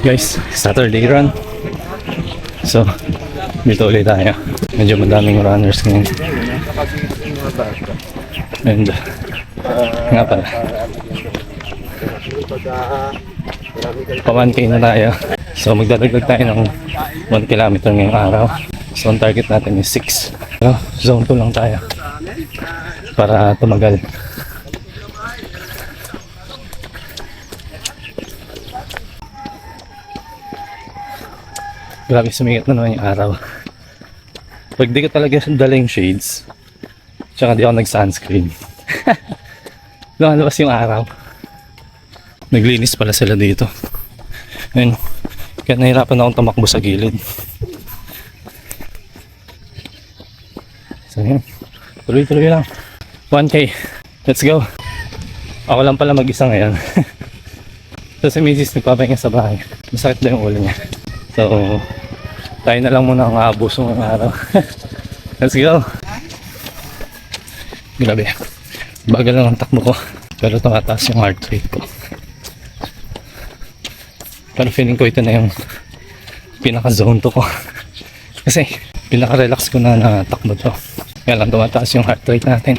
Guys, Saturday run. So, dito ulit tayo. Medyo madaming runners ngayon. And, nga pala. Pa 1K na tayo. So, magdadagdag tayo ng 1 kilometer ngayong araw. So, ang target natin is 6. So, zone 2 lang tayo. Para tumagal. Grabe, sumikat na naman yung araw. Pag di ko talaga dala yung shades, tsaka di ako nag-sunscreen, lumalabas yung araw. Naglinis pala sila dito. Ayun, kaya nahirapan akong tumakbo sa gilid. So yun, tuloy-tuloy lang. 1K, let's go. Ako lang pala mag-isa ngayon. So si Mrs. nagpapahinga sa bahay. Masakit na yung ulo niya. So, tayo na lang muna ang aabuso ng araw. Let's go! Grabe. Bagal lang ang takbo ko. Pero tumataas yung heart rate ko. Pero feeling ko ito na yung pinaka-zone to ko. Kasi, pinaka-relax ko na takbo to. Kaya lang tumataas yung heart rate natin.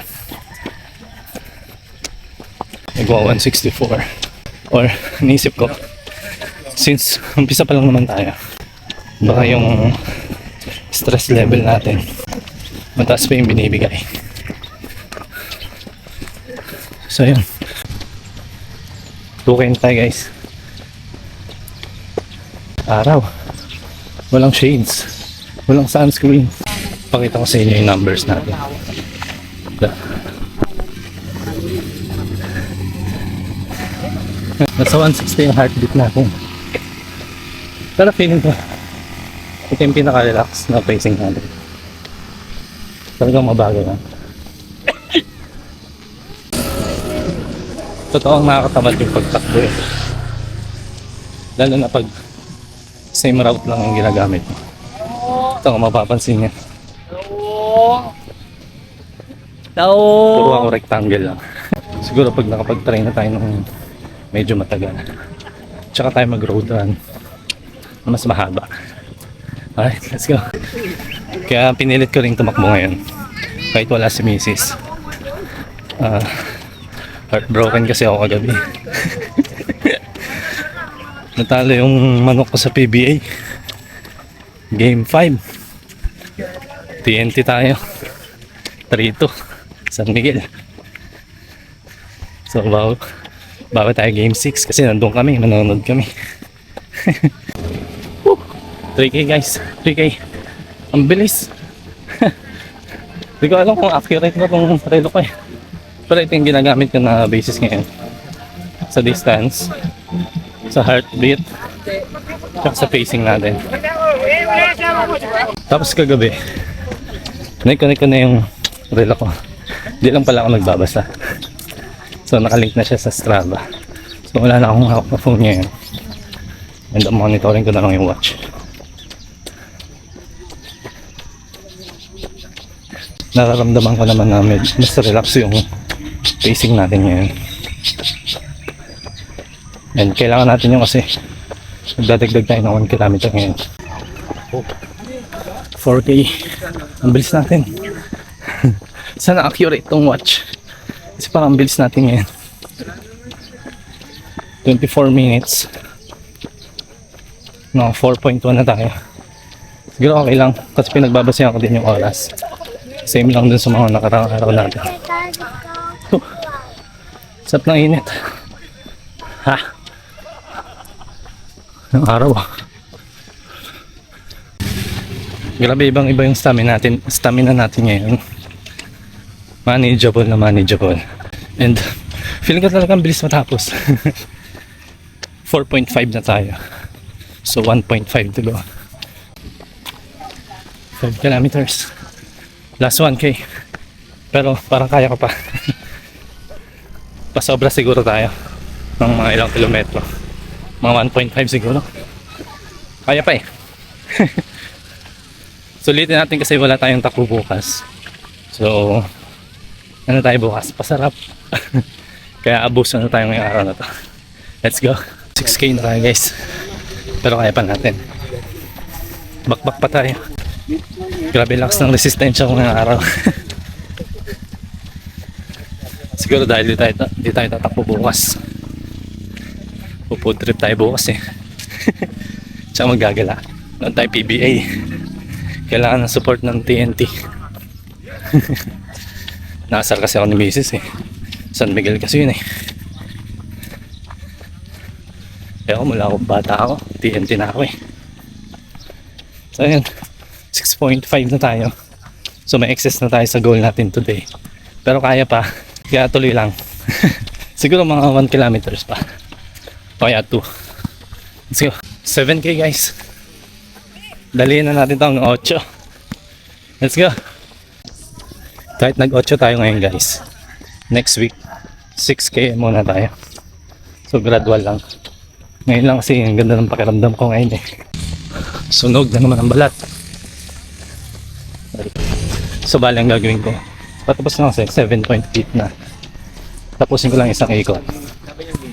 Nagwa 164. Or, naisip ko, since umpisa pa lang naman tayo, baka yung stress level natin mataas pa yung binibigay. So yun, 2K na tayo guys. Araw, walang shades, walang sunscreen. Pakita ko sa inyo yung numbers natin. Nasa 160 yung heartbeat natin. Pero feeling ko ito yung pinaka-relax na pacing natin. Talagang mabagal lang. Totoong nakakatamad yung pagtakbo eh. Lalo na pag same route lang yung ginagamit mo. Ito kung mapapansin niya. Puro ako rectangle lang. Siguro pag nakapag-try na tayo ng medyo matagal, tsaka tayo mag-road run mas mahaba. Alright, let's go. Kaya pinilit ko rin tumakbo ngayon kahit wala si Mrs. Heartbroken kasi ako kagabi. Natalo yung manok ko sa PBA Game 5. TNT tayo 3-2 San Miguel. So bago tayo Game 6 kasi nandun kami, nanonood kami. 3K guys, 3K. Ang bilis. Hindi ko alam kung accurate na itong relo ko eh. Pero ito yung ginagamit ko na basis ngayon. Sa distance, sa heartbeat, at sa pacing natin. Tapos kagabi, connect ko na yung relo ko. Hindi lang pala ako nagbabasa. So nakalink na siya sa Strava. So wala na akong hawak na phone ngayon. And monitoring ko na lang yung watch. Nararamdaman ko naman na mas relax yung pacing natin ngayon. And kailangan natin yung kasi magdadagdag tayo ng 1 kilometer ngayon. 4K. Ang bilis natin. Sana accurate tong watch. Kasi parang ang bilis natin ngayon. 24 minutes. No, 4.1 na tayo. Siguro okay lang kasi pinagbabasehan ko din yung oras. Same lang dun sa mga nakaraang araw natin. Sarap ng init. Ha? Ang araw ah. Grabe, ibang iba yung stamina natin ngayon. Manageable na manageable. And feeling ko talagang bilis matapos. 4.5 na tayo. So 1.5 to go. 5 kilometers. Last 1K. Pero parang kaya ko pa. Pasobra siguro tayo ng mga ilang kilometro. Mga 1.5 siguro. Kaya pa eh. Sulitin natin kasi wala tayong takbo bukas. So ano tayo bukas? Pasarap. Kaya abuso na tayo ngayong araw na to. Let's go. 6K na tayo guys. Pero kaya pa natin. Bakbak pa tayo. Grabe lakas ng resistensya ko ngayong araw. Siguro dahil di tayo tatakbo bukas. Food trip tayo bukas eh. Tsaka maggagala. Noon tayo PBA. Kailangan ng support ng TNT. Nakasar kasi ako ni Mrs. eh. San Miguel kasi yun eh. Kaya ako mula akong bata ako, TNT na ako eh. So yun, 6.5 na tayo. So may excess na tayo sa goal natin today. Pero kaya pa, kaya tuloy lang. Siguro mga 1 kilometers pa. O kaya 2. Let's go. 7K guys. Daliin na natin itong 8. Let's go. Kahit nag-8 tayo ngayon guys, next week 6K muna tayo. So gradual lang. Ngayon lang kasi ang ganda ng pakiramdam ko ngayon eh. Sunog na naman ang balat. So bali ang gagawin ko, patapos na kasi 7.8 na. Tapusin ko lang isang ikot.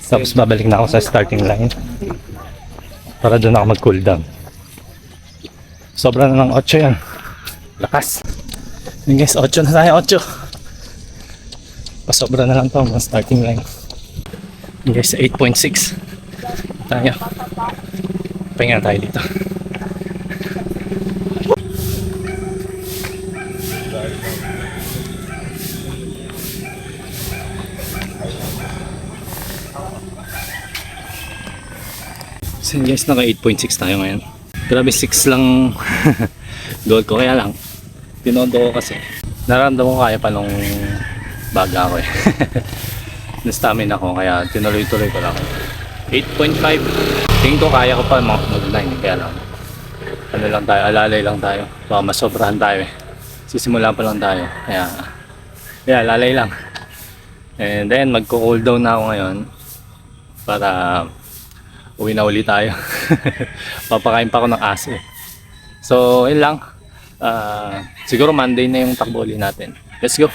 Tapos babalik na ako sa starting line para doon ako mag cool down. Sobra na ng 8 yan. Lakas. Yun guys, 8 na tayo, 8. Pasobra na lang to ang starting line. Yun guys, 8.6 tayo. Pahinga tayo dito. So yun guys, naka 8.6 tayo ngayon. Grabe 6 lang goal ko, kaya lang tinodo ko kasi nararamdaman ko kaya pa nung baga ko eh. Na-stamina ko kaya tinuloy-tuloy ko lang. 8.5 tingin ko kaya ko pa mag-9 kaya lang ano lang tayo, alalay lang tayo, baka masobrahan tayo eh. Sisimula pa lang tayo kaya alalay lang. And then magko-cool down na ako ngayon para uwi na uli tayo. Papakain pa ako ng aso eh. So yun lang. Siguro Monday na yung takbo ulit natin. Let's go.